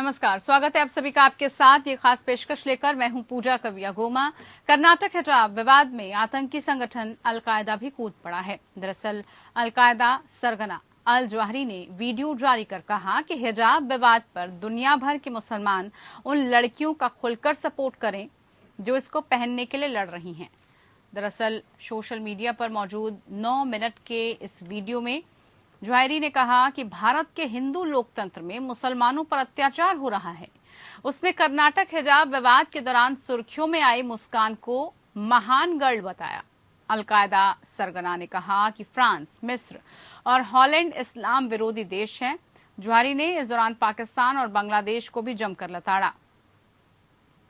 नमस्कार, स्वागत है आप सभी का आपके साथ ये खास पेशकश लेकर। मैं हूं पूजा कविया गोमा। कर्नाटक हिजाब विवाद में आतंकी संगठन अलकायदा भी कूद पड़ा है। दरअसल अलकायदा सरगना अल जवाहिरी ने वीडियो जारी कर कहा कि हिजाब विवाद पर दुनिया भर के मुसलमान उन लड़कियों का खुलकर सपोर्ट करें जो इसको पहनने के लिए लड़ रही हैं। दरअसल सोशल मीडिया पर मौजूद 9 मिनट के इस वीडियो में जवाहिरी ने कहा कि भारत के हिंदू लोकतंत्र में मुसलमानों पर अत्याचार हो रहा है। उसने कर्नाटक हिजाब विवाद के दौरान सुर्खियों में आई मुस्कान को महान गर्ल बताया। अलकायदा सरगना ने कहा कि फ्रांस, मिस्र और हॉलैंड इस्लाम विरोधी देश हैं। जवाहिरी ने इस दौरान पाकिस्तान और बांग्लादेश को भी जमकर लताड़ा।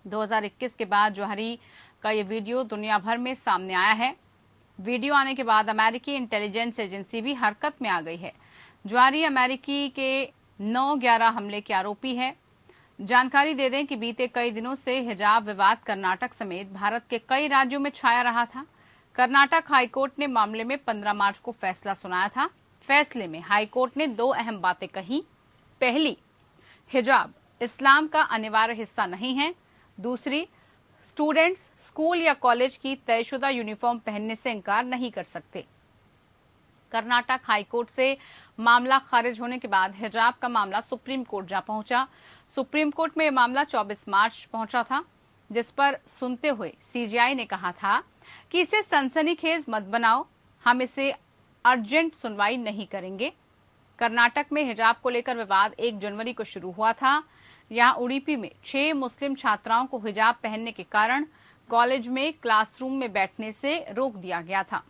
2021 के बाद जवाहिरी का ये वीडियो दुनिया भर में सामने आया है। वीडियो आने के बाद अमेरिकी इंटेलिजेंस एजेंसी भी हरकत में आ गई है। जवाहिरी अमेरिकी के 9/11 हमले के आरोपी है। जानकारी दे दें कि बीते कई दिनों से हिजाब विवाद कर्नाटक समेत भारत के कई राज्यों में छाया रहा था। कर्नाटक हाईकोर्ट ने मामले में 15 मार्च को फैसला सुनाया था। फैसले में हाईकोर्ट ने 2 अहम बातें कही। पहली, हिजाब इस्लाम का अनिवार्य हिस्सा नहीं है। दूसरी, स्टूडेंट्स स्कूल या कॉलेज की तयशुदा यूनिफॉर्म पहनने से इनकार नहीं कर सकते। कर्नाटक हाईकोर्ट से मामला खारिज होने के बाद हिजाब का मामला सुप्रीम कोर्ट जा पहुंचा। सुप्रीम कोर्ट में यह मामला 24 मार्च पहुंचा था, जिस पर सुनते हुए सीजेआई ने कहा था कि इसे सनसनीखेज मत बनाओ, हम इसे अर्जेंट सुनवाई नहीं करेंगे। कर्नाटक में हिजाब को लेकर विवाद 1 जनवरी को शुरू हुआ था। यहाँ उडुपी में 6 मुस्लिम छात्राओं को हिजाब पहनने के कारण कॉलेज में क्लासरूम में बैठने से रोक दिया गया था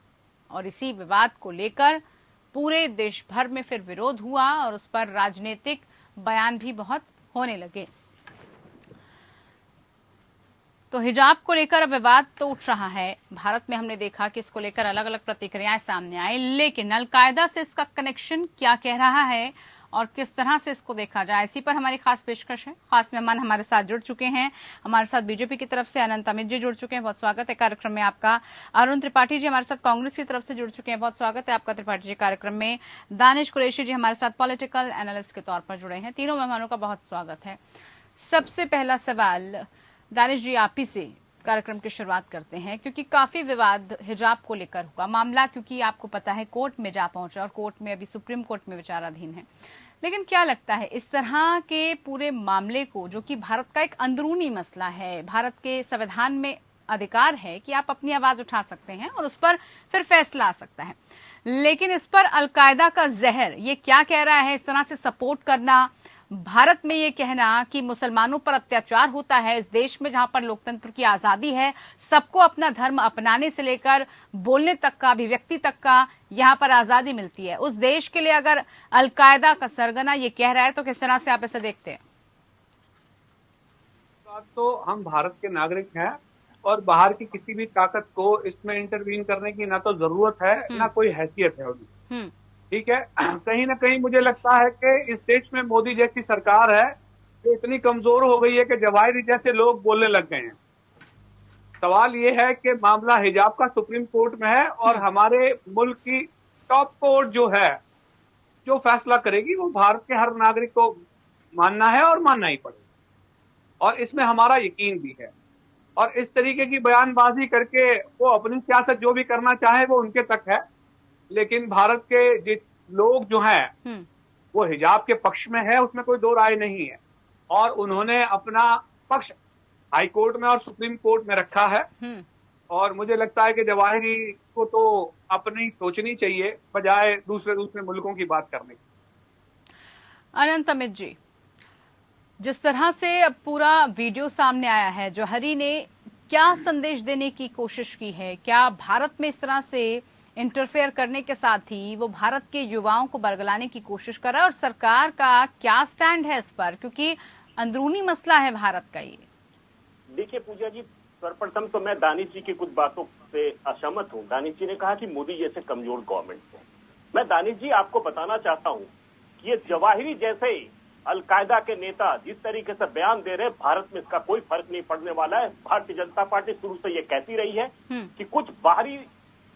और इसी विवाद को लेकर पूरे देश भर में फिर विरोध हुआ और उस पर राजनीतिक बयान भी बहुत होने लगे। तो हिजाब को लेकर अब विवाद तो उठ रहा है। भारत में हमने देखा कि इसको लेकर अलग अलग प्रतिक्रियाएं सामने आई, लेकिन अलकायदा से इसका कनेक्शन क्या कह रहा है और किस तरह से इसको देखा जाए, इसी पर हमारी खास पेशकश है। खास मेहमान हमारे साथ जुड़ चुके हैं। हमारे साथ बीजेपी की तरफ से अनंत अमित जी जुड़ चुके हैं, बहुत स्वागत है कार्यक्रम में आपका। अरुण त्रिपाठी जी हमारे साथ कांग्रेस की तरफ से जुड़ चुके हैं, बहुत स्वागत है आपका त्रिपाठी जी कार्यक्रम में। दानिश कुरैशी जी हमारे साथ पॉलिटिकल एनालिस्ट के तौर पर जुड़े हैं। तीनों मेहमानों का बहुत स्वागत है। सबसे पहला सवाल दानिश जी आप ही से कार्यक्रम की शुरुआत करते हैं, क्योंकि काफी विवाद हिजाब को लेकर हुआ। मामला क्योंकि आपको पता है कोर्ट में जा पहुंचा और कोर्ट में अभी सुप्रीम कोर्ट में विचाराधीन है, लेकिन क्या लगता है इस तरह के पूरे मामले को, जो कि भारत का एक अंदरूनी मसला है, भारत के संविधान में अधिकार है कि आप अपनी आवाज उठा सकते हैं और उस पर फिर फैसला आ सकता है, लेकिन इस पर अलकायदा का जहर ये क्या कह रहा है? इस तरह से सपोर्ट करना, भारत में ये कहना कि मुसलमानों पर अत्याचार होता है, इस देश में जहां पर लोकतंत्र की आजादी है, सबको अपना धर्म अपनाने से लेकर बोलने तक का, अभिव्यक्ति तक का यहां पर आजादी मिलती है, उस देश के लिए अगर अलकायदा का सरगना ये कह रहा है तो किस तरह से आप इसे देखते हैं? तो हम भारत के नागरिक हैं और बाहर की किसी भी ताकत को इसमें इंटरवीन करने की ना तो जरूरत है ना कोई हैसियत है उनकी। ठीक है, कहीं ना कहीं मुझे लगता है कि इस देश में मोदी जैसी सरकार है जो इतनी कमजोर हो गई है कि जवाहिरी जैसे लोग बोलने लग गए हैं। सवाल ये है कि मामला हिजाब का सुप्रीम कोर्ट में है और हमारे मुल्क की टॉप कोर्ट जो है, जो फैसला करेगी वो भारत के हर नागरिक को मानना है और मानना ही पड़ेगा, और इसमें हमारा यकीन भी है। और इस तरीके की बयानबाजी करके वो अपनी सियासत जो भी करना चाहे वो उनके तक है, लेकिन भारत के लोग जो हैं वो हिजाब के पक्ष में है, उसमें कोई दो राय नहीं है, और उन्होंने अपना पक्ष हाई कोर्ट में और सुप्रीम कोर्ट में रखा है। और मुझे लगता है कि जवाहिरी को तो अपनी सोचनी चाहिए बजाय दूसरे मुल्कों की बात करने की। अनंत अमित जी, जिस तरह से अब पूरा वीडियो सामने आया है, जवाहिरी ने क्या संदेश देने की कोशिश की है? क्या भारत में इस तरह से इंटरफेयर करने के साथ ही वो भारत के युवाओं को बरगलाने की कोशिश कर रहा है, और सरकार का क्या स्टैंड है इस पर, क्योंकि अंदरूनी मसला है भारत का ये? देखिए पूजा जी, सर्वप्रथम तो मैं दानिश जी की कुछ बातों से असहमत हूँ। दानिश जी ने कहा कि मोदी जैसे कमजोर गवर्नमेंट है। मैं दानिश जी आपको बताना चाहता हूँ कि ये जवाहिरी जैसे अलकायदा के नेता जिस तरीके से बयान दे रहे हैं, भारत में इसका कोई फर्क नहीं पड़ने वाला है। भारतीय जनता पार्टी शुरू से ये कहती रही है कि कुछ बाहरी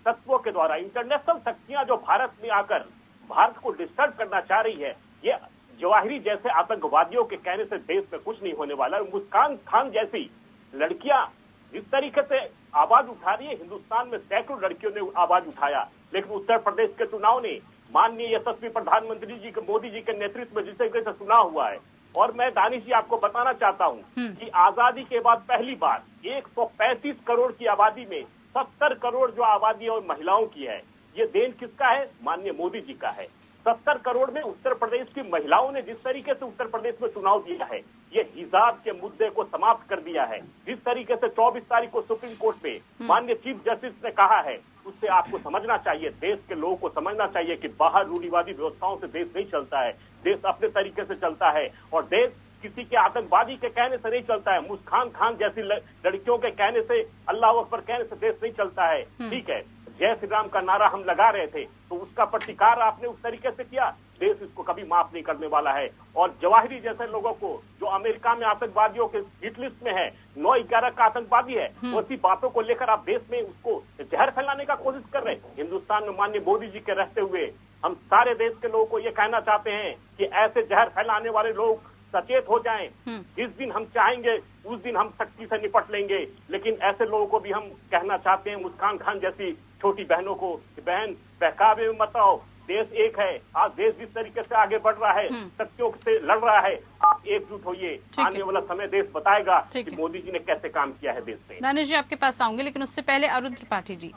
तत्वों के द्वारा, इंटरनेशनल शक्तियां जो भारत में आकर भारत को डिस्टर्ब करना चाह रही है, ये जवाहिरी जैसे आतंकवादियों के कहने से देश में कुछ नहीं होने वाला। मुस्कान खान जैसी लड़कियां जिस तरीके से आवाज उठा रही है, हिंदुस्तान में सैकड़ों लड़कियों ने आवाज उठाया, लेकिन उत्तर प्रदेश के चुनाव ने माननीय यशस्वी प्रधानमंत्री जी के, मोदी जी के नेतृत्व में जिस तरीके से चुनाव हुआ है। और मैं दानिश जी आपको बताना चाहता हूं कि आजादी के बाद पहली बार 135 करोड़ की आबादी में 70 करोड़ जो आबादी और महिलाओं की है, ये देन किसका है? माननीय मोदी जी का है। 70 करोड़ में उत्तर प्रदेश की महिलाओं ने जिस तरीके से उत्तर प्रदेश में चुनाव दिया है, ये हिजाब के मुद्दे को समाप्त कर दिया है। जिस तरीके से 24 तारीख को सुप्रीम कोर्ट में माननीय चीफ जस्टिस ने कहा है, उससे आपको समझना चाहिए, देश के लोगों को समझना चाहिए कि बाहर रूढ़िवादी व्यवस्थाओं से देश नहीं चलता है, देश अपने तरीके से चलता है और देश किसी के आतंकवादी के कहने से नहीं चलता है। मुस्कान खान जैसी लड़कियों के कहने से, अल्लाह अकबर कहने से देश नहीं चलता है। ठीक है, जय श्री राम का नारा हम लगा रहे थे तो उसका प्रतिकार आपने उस तरीके से किया, देश इसको कभी माफ नहीं करने वाला है। और जवाहिरी जैसे लोगों को जो अमेरिका में आतंकवादियों के हिट लिस्ट में है, 9/11 का आतंकवादी है, ऐसी बातों को लेकर आप देश में उसको जहर फैलाने का कोशिश कर रहे हैं। हिंदुस्तान में माननीय मोदी जी के रहते हुए हम सारे देश के लोगों को ये कहना चाहते हैं कि ऐसे जहर फैलाने वाले लोग सचेत हो जाएं। जिस दिन हम चाहेंगे उस दिन हम सख्ती से निपट लेंगे, लेकिन ऐसे लोगों को भी हम कहना चाहते हैं, मुस्कान खान जैसी छोटी बहनों को, बहन बहकावे में मत आओ, देश एक है। आज देश जिस तरीके से आगे बढ़ रहा है, सत्यों से लड़ रहा है, आप एकजुट होइए। आने वाला समय देश बताएगा कि मोदी जी ने कैसे काम किया है देश में। दानिश जी आपके पास आऊंगे, लेकिन उससे पहले अरुण त्रिपाठी जी,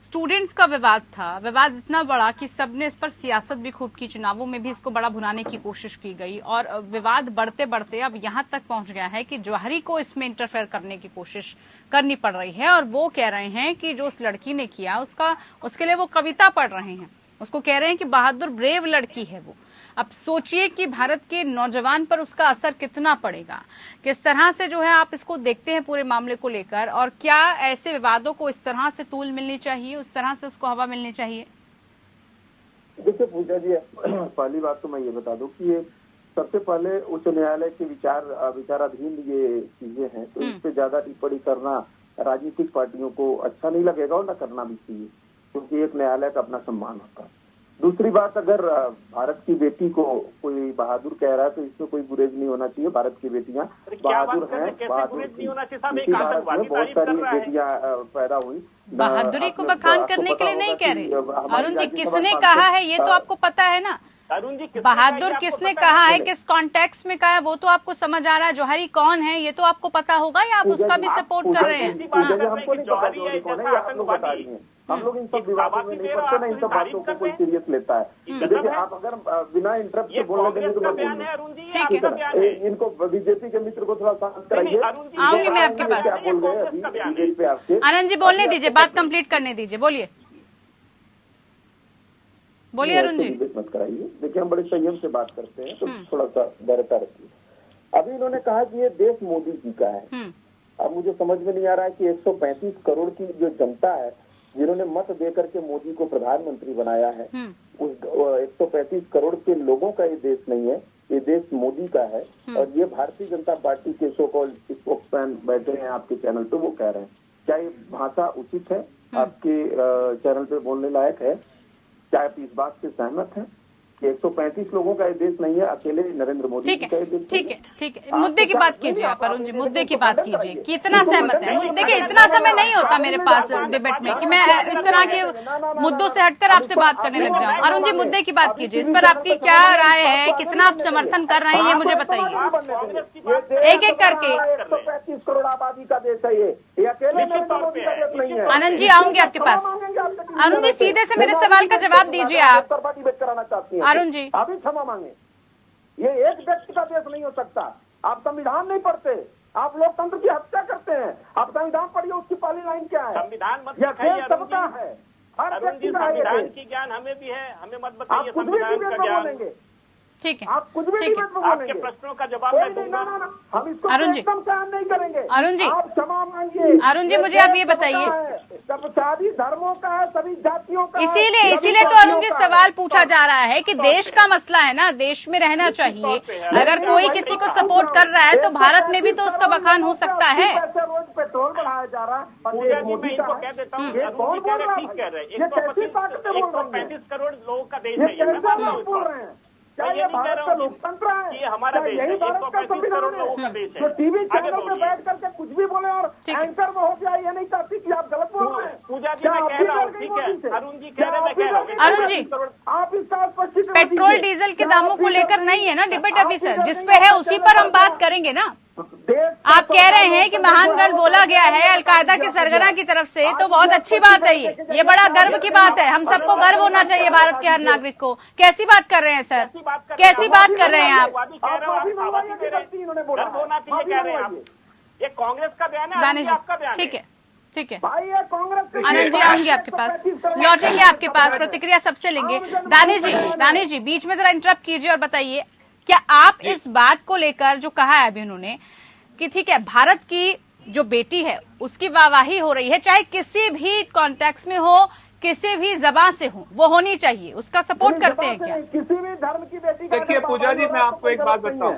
स्टूडेंट्स का विवाद था, विवाद इतना बड़ा कि सबने इस पर सियासत भी खूब की, चुनावों में भी इसको बड़ा भुनाने की कोशिश की गई और विवाद बढ़ते बढ़ते अब यहां तक पहुंच गया है कि जवाहिरी को इसमें इंटरफेयर करने की कोशिश करनी पड़ रही है। और वो कह रहे हैं कि जो उस लड़की ने किया उसके लिए वो कविता पढ़ रहे हैं, उसको कह रहे हैं कि बहादुर ब्रेव लड़की है वो। अब सोचिए कि भारत के नौजवान पर उसका असर कितना पड़ेगा, किस तरह से जो है आप इसको देखते हैं पूरे मामले को लेकर, और क्या ऐसे विवादों को इस तरह से तूल मिलनी चाहिए, उस तरह से उसको हवा मिलनी चाहिए? देखिए पूजा जी, पहली बात तो मैं ये बता दूं कि ये सबसे पहले उच्च न्यायालय के विचाराधीन ये चीजें हैं, तो इस पे ज्यादा टिप्पणी करना राजनीतिक पार्टियों को अच्छा नहीं लगेगा और न करना भी चाहिए, क्योंकि एक न्यायालय का अपना सम्मान होता है। दूसरी बात, अगर भारत की बेटी को कोई बहादुर कह रहा है तो इसमें कोई गुरेज नहीं होना चाहिए। भारत की बेटियां बहादुर हैं, बहादुर बहुत सारी बेटियां पैदा हुई। बहादुरी को बखान करने के लिए नहीं कह रहे अरुण जी, किसने कहा है ये तो आपको पता है ना। अरुण जी, बहादुर किसने कहा है, किस कॉन्टेक्स्ट में कहा है, वो तो आपको समझ आ रहा है। जौहरी कौन है ये तो आपको पता होगा, या आप उसका भी सपोर्ट कर रहे हैं? हमको नहीं पता जौहरी कौन है, आप लोग बता रही हैं। हम लोग इन सब विवादों में नहीं पड़ते ना, इन सब बातों को कोई सीरियस लेता है। देखिए, आप अगर बिना इंटरप्ट के बोलने देंगे तो ठीक है, इनको बीजेपी के मित्र को थोड़ा शांत कराइए। आऊंगी मैं आपके पास। क्या बोल रहे हैं अभी बीजेपी पे आपके? आनंद जी बोलने दीजिए, बात कंप्लीट करने दीजिए, बोलिए बोलिए अरुण जी। मत कराइए। देखिए, हम बड़े संयम से बात करते हैं तो थोड़ा सा धैर्यता रखिए। अभी इन्होंने कहा कि ये देश मोदी जी का है। अब मुझे समझ में नहीं आ रहा है कि 135 करोड़ की जो जनता है जिन्होंने मत देकर के मोदी को प्रधानमंत्री बनाया है, उस 135 करोड़ के लोगों का ये देश नहीं है, ये देश मोदी का है। और ये भारतीय जनता पार्टी के सो कॉल्ड स्पोक्समैन बैठे हैं आपके चैनल पे, वो कह रहे हैं। क्या ये भाषा उचित है, आपके चैनल पे बोलने लायक है? क्या आप इस बात से सहमत हैं कि 135 लोगों का ये देश नहीं है, अकेले नरेंद्र मोदी का ये देश? ठीक है, मुद्दे की बात कीजिए आप अरुण जी, मुद्दे की बात कीजिए, कितना सहमत है। देखिए, इतना समय नहीं होता मेरे पास डिबेट में कि मैं इस तरह के मुद्दों से हटकर आपसे बात करने लग जाऊं। अरुण जी, मुद्दे की बात कीजिए, इस पर आपकी क्या राय है, कितना आप समर्थन कर रहे हैं, ये मुझे बताइए एक एक करके। 135 करोड़ आबादी का देश है ये अकेले मोदी का देश नहीं है। आनंद जी, आऊंगी आपके पास। अरुण जी, सीधे से मेरे सवाल का जवाब दीजिए आप। कराना चाहती हैं अरुण जी, अभी क्षमा मांगे। ये एक व्यक्ति का देश नहीं हो सकता। आप संविधान नहीं पढ़ते, आप लोकतंत्र की हत्या करते हैं। आप संविधान पढ़िए, उसकी पहली लाइन क्या है? संविधान मत सबका है, हर व्यक्ति का है। संविधान की ज्ञान हमें भी है, हमें मत बताइए कुछ भी संविधान का ज्ञान। ठीक है, आप कुछ भी आपके प्रश्नों का जवाब मैं दूंगा। हम इसको अरुण जी एकदम सहन नहीं करेंगे। अरुण जी, आप क्षमा मांगिए। अरुण जी, मुझे आप ये बताइए, सब सभी धर्मों का है, सभी जातियों का। इसीलिए तो अरुण जी सवाल पूछा जा रहा है कि देश का मसला है ना, देश में रहना चाहिए। अगर कोई किसी को सपोर्ट कर रहा है तो भारत में भी तो उसका बखान हो सकता है। रोज पेट्रोल बढ़ाया जा रहा है, मैं इनको कह देता हूँ, ठीक कह रहे हैं, 135 करोड़ लोगों का देश है, बोल रहे हैं। क्या ये भारत का लोकतंत्र है? ये हमारा देश है, यही भारत का 135 संविधान करोड़ है लोगों का देश है। जो टीवी आगे चैनल पे बोलिए। बैठ करके कुछ भी बोले और एंकर में हो जाए, ये नहीं चाहती कि आप गलत बोल रहे हैं। पूजा जी, मैं कह रहा हूँ, ठीक है, अरुण जी कह रहे हैं, मैं कह रहा हूँ, अरुण जी, आप इसका स्पष्टीकरण पेट्रोल दीजिए। डीजल के क्या दामों आप को भी लेकर डर नहीं है ना डिबेट आप अभी भी सर, डर जिस नहीं पे है हैं, उसी चैनल पर हम पर बात करेंगे ना। देश का आप कह रहे हैं कि लोकतंत्र महानगढ़ जो बोला गया है वो अलकायदा की आप सरगना आप की तरफ से, तो आप बहुत ये अच्छी बात है। ये बड़ा गर्व की बात है, हम सबको गर्व होना चाहिए भारत के हर नागरिक को। कैसी बात कर रहे हैं सर, कैसी बात कर रहे हैं आप? गर्व होना चाहिए कह रहे हैं आप। ये कांग्रेस का बयान है, दानिश आपका बयान ठीक है, ठीक है। भाई ये कांग्रेस आनंद जी आएंगे आपके पास, लौटेंगे आपके पास, प्रतिक्रिया सबसे लेंगे। दानिश जी बीच में जरा इंटरप्ट कीजिए और बताइए, क्या आप इस बात को लेकर जो कहा है अभी उन्होंने कि ठीक है भारत की जो बेटी है उसकी वाहवाही हो रही है, चाहे किसी भी कॉन्टेक्स्ट में हो, किसी भी जबान से हो, वो होनी चाहिए, उसका सपोर्ट करते हैं क्या? किसी भी धर्म की बेटी का देखिए पूजा जी, मैं आपको एक बात बताऊं।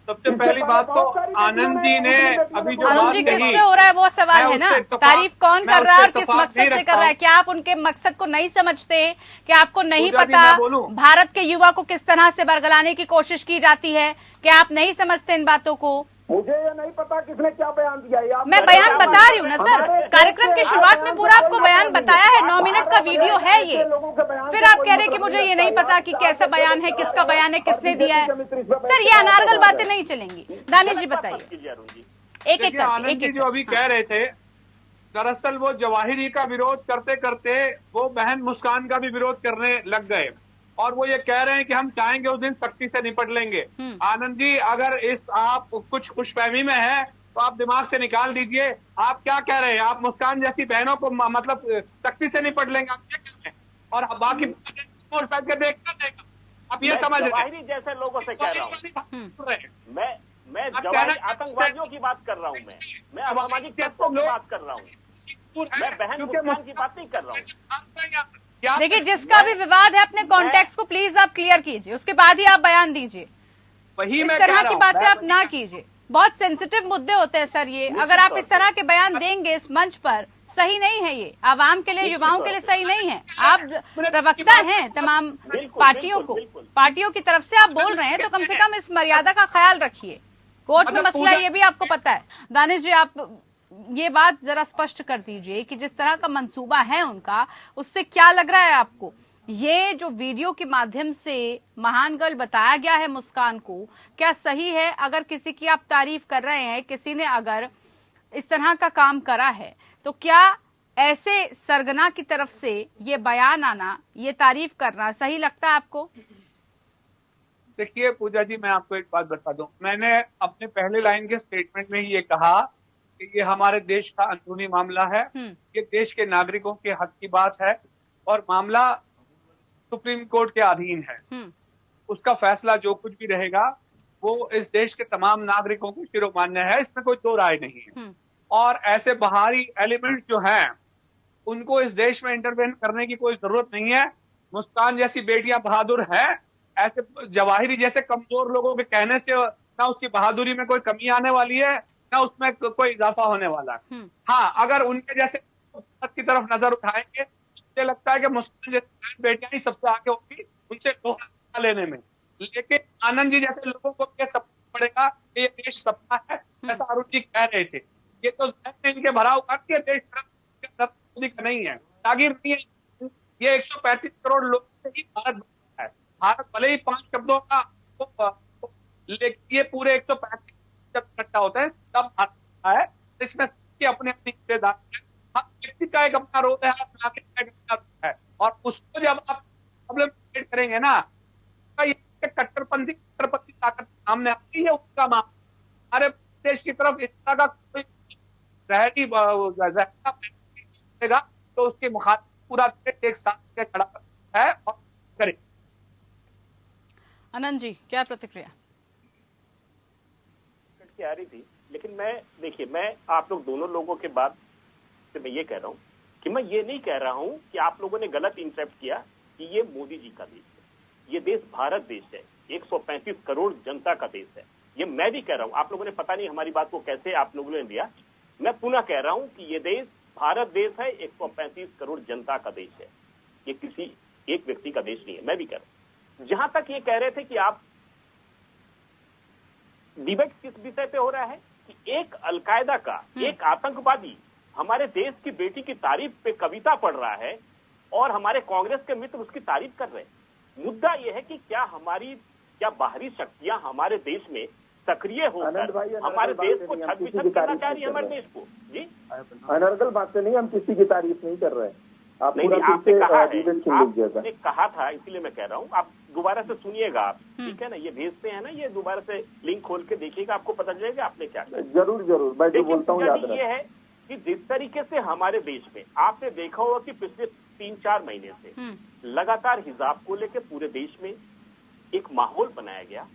सबसे पहली बात तो आनंद जी ने अभी जो आनंद बात जी कही, किससे हो रहा है वो सवाल है ना, तारीफ कौन कर रहा है और किस मकसद से कर रहा है? क्या आप उनके मकसद को नहीं समझते? क्या आपको नहीं पता भारत के युवा को किस तरह से बरगलाने की कोशिश की जाती है? क्या आप नहीं समझते इन बातों को? मुझे ये नहीं पता किसने क्या बयान दिया है। मैं बयान बता रही हूँ ना सर, कार्यक्रम की शुरुआत में पूरा आपको बयान बताया है, 9 मिनट का वीडियो है ये। फिर आप कह रहे हैं कि मुझे ये नहीं पता कि कैसा बयान है, किसका बयान है, किसने दिया है। सर ये अनारगल बातें नहीं चलेंगी। दानिश जी बताइए, एक एक आनंद जी जो अभी कह रहे थे, दरअसल वो जवाहिरी का विरोध करते करते वो बहन मुस्कान का भी विरोध करने लग गए, और वो ये कह रहे हैं कि हम चाहेंगे उस दिन सख्ती से निपट लेंगे। आनंद जी, अगर इस आप कुछ खुशफहमी में है तो आप दिमाग से निकाल दीजिए। आप क्या कह रहे हैं? आप मुस्कान जैसी बहनों को मतलब सख्ती से निपट लेंगे, आप क्या कह रहे हैं? और बाकी बैठ के देखना देगा, आप ये समझ रहे हैं? जैसे लोगों से कह रहा हूँ मैं जवाहिरी आतंकवादियों की बात कर रहा हूँ, मैं असामाजिक तत्वों की बात कर रहा हूँ, मैं बहन मुस्कान की बात नहीं कर रहा हूँ। देखिए जिसका भी विवाद है अपने कॉन्टेक्स्ट को प्लीज आप क्लियर कीजिए, उसके बाद ही आप बयान दीजिए। वही इस तरह की बातें आप ना कीजिए, बहुत सेंसिटिव मुद्दे होते हैं सर ये। अगर आप इस तरह के बयान देंगे इस मंच पर, सही नहीं है ये, आवाम के लिए, युवाओं के लिए सही नहीं है। आप प्रवक्ता हैं तमाम पार्टियों की तरफ से आप बोल रहे हैं, तो कम से कम इस मर्यादा का ख्याल रखिए। कोर्ट में मसला ये भी आपको पता है। दानिश जी आप ये बात जरा स्पष्ट कर दीजिए कि जिस तरह का मंसूबा है उनका, उससे क्या लग रहा है आपको? ये जो वीडियो के माध्यम से महान गर्ल बताया गया है मुस्कान को, क्या सही है? अगर किसी की आप तारीफ कर रहे हैं, किसी ने अगर इस तरह का काम करा है, तो क्या ऐसे सरगना की तरफ से ये बयान आना, ये तारीफ करना सही लगता है आपको? देखिए पूजा जी, मैं आपको एक बात बता दूं, मैंने अपने पहले लाइन के स्टेटमेंट में ही ये कहा कि ये हमारे देश का अंदरूनी मामला है, ये देश के नागरिकों के हक की बात है, और मामला सुप्रीम कोर्ट के अधीन है। उसका फैसला जो कुछ भी रहेगा वो इस देश के तमाम नागरिकों को शिरोमान्य है, इसमें कोई दो राय नहीं है। और ऐसे बाहरी एलिमेंट्स जो हैं उनको इस देश में इंटरवेन करने की कोई जरूरत नहीं है। मुस्कान जैसी बेटियां बहादुर है, ऐसे जवाहिरी जैसे कमजोर लोगों के कहने से ना उसकी बहादुरी में कोई कमी आने वाली है, ना उसमें कोई इजाफा होने वाला है। हाँ, अगर उनके जैसे की तरफ नजर उठाएंगे, मुझे लगता है कि मुस्कान जैसी बेटियां ही सबसे आगे होगी उनसे लोहा लेने में। लेकिन आनंद जी जैसे लोगों को यह समझना पड़ेगा कि ये देश सबका है, ऐसा अरुण जी कह रहे थे। ये तो इनके भरा हुआ कि देश का नहीं है, जागीर नहीं है। ये 135 करोड़ लोग से ही भारत है। भारत भले ही 5 शब्दों का लेकिन ये पूरे 135 जब इकट्ठा होता है तब भारत है। इसमें सबकी अपनी अपनी हिस्सेदारी है, हर व्यक्ति का एक अपना रोल है, हर नागरिक का एक अपना रोल है। और उसको जब आप प्रॉब्लम क्रिएट करेंगे ना, कट्टरपंथी ताकत सामने आती है, उसका मामला हमारे देश की तरफ इस तरह का कोई रहती तो उसके मुखालिफ पूरा देश एक साथ के खड़ा है और करे। आनंद जी क्या प्रतिक्रिया? आ रही थी, लेकिन मैं आप लोग दोनों लोगों के बाद से मैं ये कह रहा हूँ कि मैं ये नहीं कह रहा हूँ कि आप लोगों ने गलत इंटरप्ट किया कि ये मोदी जी का देश है। ये देश भारत देश है, 135 करोड़ जनता का देश है। ये मैं भी कह रहा हूँ, आप लोगों ने पता नहीं हमारी बात को कैसे आप लोगों ने लिया। मैं पुनः कह रहा हूँ कि ये देश भारत देश है, 135 करोड़ जनता का देश है, ये किसी एक व्यक्ति का देश नहीं है। मैं भी कह रहा हूँ, जहां तक ये कह रहे थे कि आप डिबेट किस विषय पे हो रहा है कि एक अलकायदा का एक आतंकवादी हमारे देश की बेटी की तारीफ पे कविता पढ़ रहा है और हमारे कांग्रेस के मित्र उसकी तारीफ कर रहे हैं। मुद्दा यह है कि क्या बाहरी शक्तियां हमारे देश में सक्रिय होकर हमारे देश को छत करना चाह रही है, हमारे देश को। जी अनर्गल बात से नहीं, हम किसी की तारीफ नहीं कर रहे। आप नहीं, आपने कहा है, आपने कहा था, इसीलिए मैं कह रहा हूँ, आप दोबारा से सुनिएगा आप, ठीक है ना, ये भेजते हैं ना, ये दोबारा से लिंक खोल के देखिएगा, आपको पता चलेगा आपने क्या कहा। जरूर जरूर, मैं जो बोलता हूँ याद ये है कि जिस तरीके से हमारे देश में आपने देखा होगा कि पिछले 3-4 महीने से लगातार हिजाब को लेकर पूरे देश में एक माहौल बनाया गया।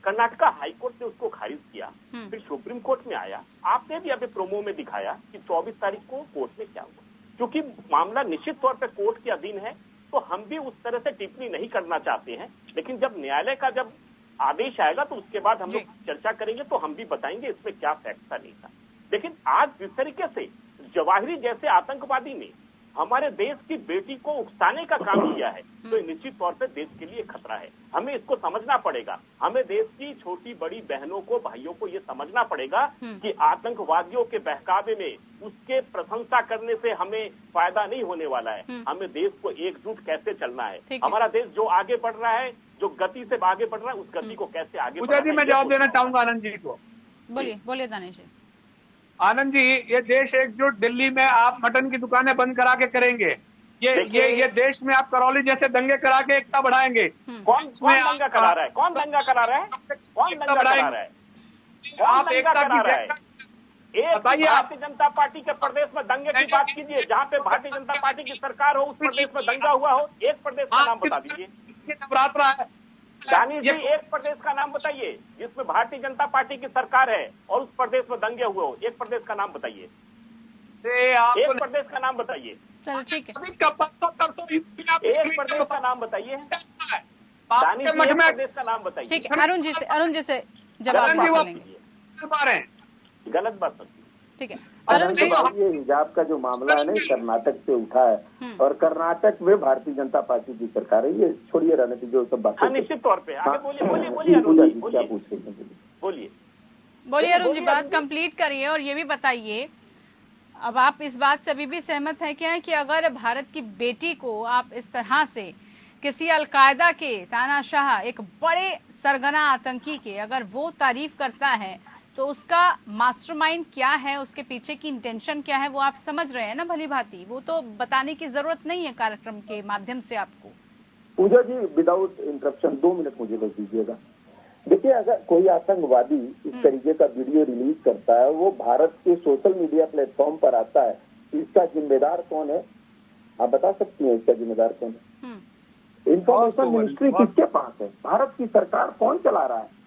कर्नाटका हाईकोर्ट ने उसको खारिज किया, फिर सुप्रीम कोर्ट में आया। आपने भी अभी प्रोमो में दिखाया कि 24 तारीख को कोर्ट में क्या हुआ। क्योंकि मामला निश्चित तौर पर कोर्ट के अधीन है, तो हम भी उस तरह से टिप्पणी नहीं करना चाहते हैं, लेकिन जब न्यायालय का जब आदेश आएगा तो उसके बाद हम लोग चर्चा करेंगे, तो हम भी बताएंगे इसमें क्या फैक्ट था नहीं था। लेकिन आज जिस तरीके से जवाहिरी जैसे आतंकवादी ने हमारे देश की बेटी को उकसाने का काम किया है, तो निश्चित तौर पर देश के लिए खतरा है। हमें इसको समझना पड़ेगा। हमें देश की छोटी बड़ी बहनों को, भाइयों को ये समझना पड़ेगा कि आतंकवादियों के बहकावे में उसके प्रशंसा करने से हमें फायदा नहीं होने वाला है। हमें देश को एकजुट कैसे चलना है। हमारा देश जो आगे बढ़ रहा है, जो गति से आगे बढ़ रहा है, उस गति को कैसे आगे बढ़ाना है। मैं जवाब देना चाहूंगा आनंद जी को। बोलिए दानिश जी। आनंद जी, ये देश एकजुट दिल्ली में आप मटन की दुकानें बंद करा के करेंगे, ये देश में आप करौली जैसे दंगे करा के एकता बढ़ाएंगे। कौन दंगा करा रहा है? कौन दंगा करा रहा है? कौन दंगा करा रहा है? आप एकता करा रहा है? एक भारतीय जनता पार्टी के प्रदेश में दंगे की बात कीजिए, जहाँ पे भारतीय जनता पार्टी की सरकार हो, उस प्रदेश में दंगा हुआ हो, एक प्रदेश का नाम बता दीजिए। नवरात्रा है, दानिश जी, एक प्रदेश का नाम बताइए जिसमें भारतीय जनता पार्टी की सरकार है और उस प्रदेश में दंगे हुए हो। एक प्रदेश का नाम बताइए, एक प्रदेश का नाम बताइए। चलो ठीक है, एक प्रदेश का नाम बताइए। दानिश जी, एक प्रदेश का नाम बताइए। ठीक है, अरुण जी से जवाब लेंगे। गलत बात नहीं। ठीक है, ये हिजाब का जो मामला है ना, कर्नाटक से उठा है और कर्नाटक में भारतीय जनता पार्टी की सरकार है। ये छोड़िए राजनीति जो सब बात। निश्चित तौर पे आगे बोलिए अरुण जी, बोलिए अरुण जी, बात कंप्लीट करिए और ये भी बताइए, अब आप इस बात से अभी भी सहमत हैं क्या कि अगर भारत की बेटी को आप इस तरह से किसी अलकायदा के तानाशाह, एक बड़े सरगना आतंकी के, अगर वो तारीफ करता है तो उसका मास्टरमाइंड क्या है, उसके पीछे की इंटेंशन क्या है, वो आप समझ रहे हैं ना भली भांति। वो तो बताने की जरूरत नहीं है कार्यक्रम के माध्यम से आपको। पूजा जी, विदाउट इंटरप्शन 2 मिनट मुझे बस दीजिएगा। देखिए, अगर कोई आतंकवादी इस तरीके का वीडियो रिलीज करता है, वो भारत के सोशल मीडिया प्लेटफॉर्म पर आता है, इसका जिम्मेदार कौन है? आप बता सकती हैं इसका जिम्मेदार कौन है? इंफॉर्मेशन मिनिस्ट्री किसके पास है? भारत की सरकार कौन चला रहा है?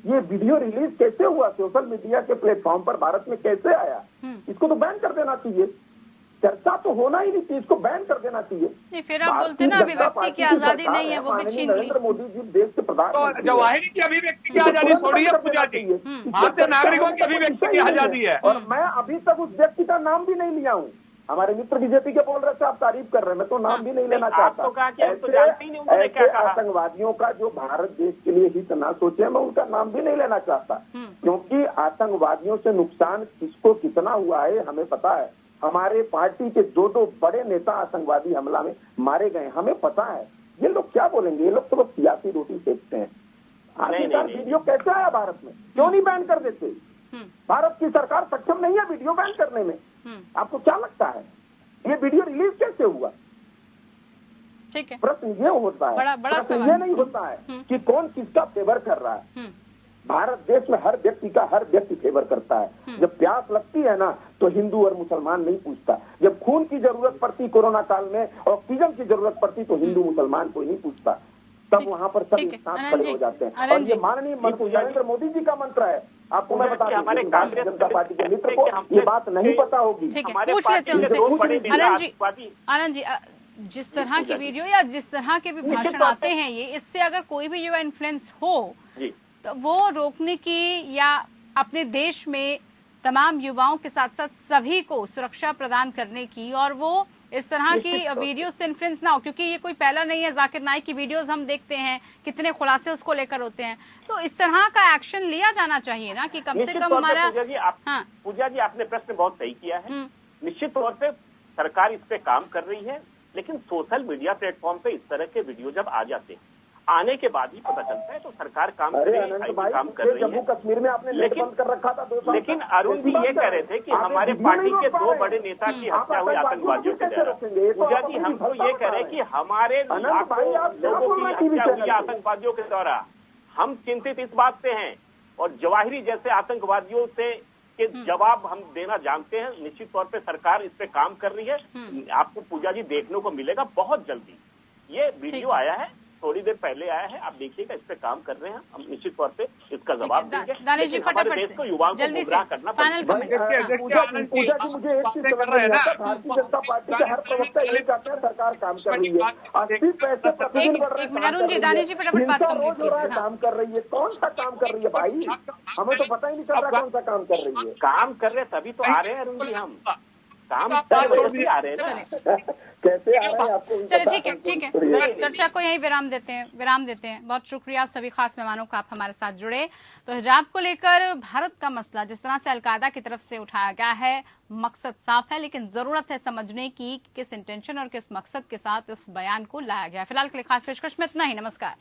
ये वीडियो रिलीज कैसे हुआ? सोशल मीडिया के प्लेटफॉर्म पर भारत में कैसे आया? इसको तो बैन कर देना चाहिए। चर्चा तो होना ही नहीं चाहिए, इसको बैन कर देना चाहिए। नहीं, फिर आप बोलते ना अभिव्यक्ति की आजादी नहीं है, वो भी छीन ली। नरेंद्र मोदी जी देश के प्रधानमंत्री, जवाहिरी की अभिव्यक्ति की आजादी थोड़ी है पूजा जी, भारतीय नागरिकों की अभिव्यक्ति की आजादी है। और मैं अभी तक उस व्यक्ति का नाम भी नहीं लिया हूँ। हमारे मित्र बीजेपी के बोल रहे थे, आप तारीफ कर रहे हैं, मैं तो नाम भी नहीं लेना चाहता। ऐसे आतंकवादियों का जो भारत देश के लिए हित ना सोचे, मैं उनका नाम भी नहीं लेना चाहता, क्योंकि आतंकवादियों से नुकसान किसको कितना हुआ है हमें पता है। हमारे पार्टी के 2 बड़े नेता आतंकवादी हमला में मारे गए, हमें पता है। ये लोग क्या बोलेंगे? ये लोग तो बस सियासी रोटी सेकते हैं। आखिरकार वीडियो कैसे आया भारत में? क्यों नहीं बैन कर देते? भारत की सरकार सक्षम नहीं है वीडियो बैन करने में। आपको क्या लगता है ये वीडियो रिलीज कैसे हुआ? ठीक है, प्रश्न ये होता है, प्रश्न ये नहीं होता है कि कौन किसका फेवर कर रहा है। भारत देश में हर व्यक्ति फेवर करता है। जब प्यास लगती है ना, तो हिंदू और मुसलमान नहीं पूछता। जब खून की जरूरत पड़ती कोरोना काल में, ऑक्सीजन की जरूरत पड़ती, तो हिंदू मुसलमान कोई नहीं पूछता। तब वहाँ पर सब एक साथ खड़े हो जाते हैं। और ये माननीय नरेंद्र मोदी जी का मंत्र है। आपको मैं बता दूं, हमारे भारतीय जनता पार्टी के मित्र को ये बात नहीं पता होगी। पूछ लेते हैं उनसे। आनंद जी, जिस तरह की वीडियो या जिस तरह के भी भाषण आते हैं, ये इससे अगर कोई भी युवा इन्फ्लुएंस हो तो वो रोकने की या अपने देश में तमाम युवाओं के साथ साथ सभी को सुरक्षा प्रदान करने की, और वो इस तरह की वीडियो से इन्फ्लुएंस ना हो, क्योंकि ये कोई पहला नहीं है। जाकिर नाइक की वीडियोस हम देखते हैं, कितने खुलासे उसको लेकर होते हैं। तो इस तरह का एक्शन लिया जाना चाहिए ना, कि कम से कम हमारा। पूजा जी आपने प्रश्न बहुत सही किया है। निश्चित तौर पे सरकार इस पे काम कर रही है, लेकिन सोशल मीडिया प्लेटफॉर्म पे इस तरह के वीडियो जब आ जाते हैं, आने के बाद ही पता चलता है, तो सरकार काम कर रही है। जम्मू कश्मीर में आपने नेट बंद कर रखा था 2 साल। लेकिन अरुण जी ये कह रहे थे कि हमारे पार्टी के 2 बड़े नेता की हत्या हुई आतंकवादियों के द्वारा। पूजा जी हम तो ये कह रहे हैं कि हमारे लाखों लोगों की हत्या हुई आतंकवादियों के द्वारा। हम चिंतित इस बात से हैं, और जवाहिरी जैसे आतंकवादियों से के जवाब हम देना जानते हैं। निश्चित तौर पे सरकार इस पे काम कर रही है। आपको पूजा जी देखने को मिलेगा बहुत जल्दी। ये वीडियो आया है, थोड़ी देर पहले आया है, आप देखिएगा, इस पे काम कर रहे हैं हम। निश्चित तौर पे इसका जवाब देंगे। दानिश जी फटाफट देश को युवाओं को गुमराह करना फाइनल कमेंट। पूजा जी मुझे एक चीज समझ नहीं आता, भारतीय जनता पार्टी के हर प्रवक्ता ये कहते हैं सरकार काम कर रही है, 80 पैसे प्रतिदिन बढ़ रहे हैं। अरुण जी, दानिश जी फटाफट बात रोज हो रहा है, काम कर रही है। कौन सा काम कर रही है भाई? हमें तो पता ही नहीं चल रहा कौन सा काम कर रही है। काम कर रहे तभी तो आ रहे हैं अरुण जी, हम काम कर रहे आ रहे हैं ना। कैसे आ रहे हैं आपको? चलिए ठीक है, चर्चा को यही विराम देते हैं। बहुत शुक्रिया आप सभी खास मेहमानों का, आप हमारे साथ जुड़े। तो हिजाब को लेकर भारत का मसला जिस तरह से अलकायदा की तरफ से उठाया गया है, मकसद साफ है, लेकिन जरूरत है समझने की किस इंटेंशन और किस मकसद के साथ इस बयान को लाया गया। फिलहाल के लिए खास पेशकश में इतना ही। नमस्कार।